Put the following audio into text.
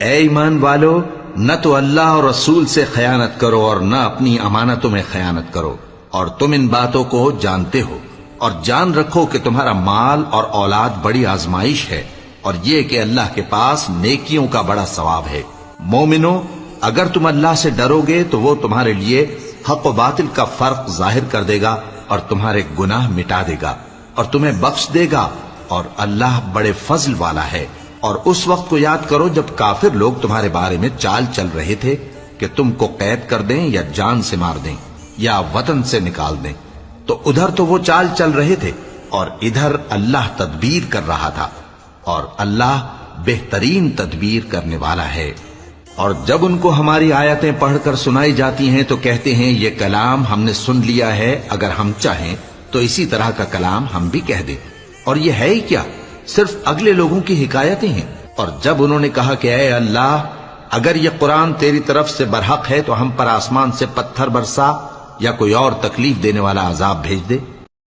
اے ایمان والو، نہ تو اللہ اور رسول سے خیانت کرو اور نہ اپنی امانتوں میں خیانت کرو، اور تم ان باتوں کو جانتے ہو، اور جان رکھو کہ تمہارا مال اور اولاد بڑی آزمائش ہے، اور یہ کہ اللہ کے پاس نیکیوں کا بڑا ثواب ہے۔ مومنو، اگر تم اللہ سے ڈرو گے تو وہ تمہارے لیے حق و باطل کا فرق ظاہر کر دے گا اور تمہارے گناہ مٹا دے گا اور تمہیں بخش دے گا، اور اللہ بڑے فضل والا ہے۔ اور اس وقت کو یاد کرو جب کافر لوگ تمہارے بارے میں چال چل رہے تھے کہ تم کو قید کر دیں یا جان سے مار دیں یا وطن سے نکال دیں، تو ادھر تو وہ چال چل رہے تھے اور ادھر اللہ تدبیر کر رہا تھا، اور اللہ بہترین تدبیر کرنے والا ہے۔ اور جب ان کو ہماری آیتیں پڑھ کر سنائی جاتی ہیں تو کہتے ہیں یہ کلام ہم نے سن لیا ہے، اگر ہم چاہیں تو اسی طرح کا کلام ہم بھی کہہ دیں، اور یہ ہے ہی کیا، صرف اگلے لوگوں کی حکایتیں ہیں۔ اور جب انہوں نے کہا کہ اے اللہ، اگر یہ قرآن تیری طرف سے برحق ہے تو ہم پر آسمان سے پتھر برسا یا کوئی اور تکلیف دینے والا عذاب بھیج دے،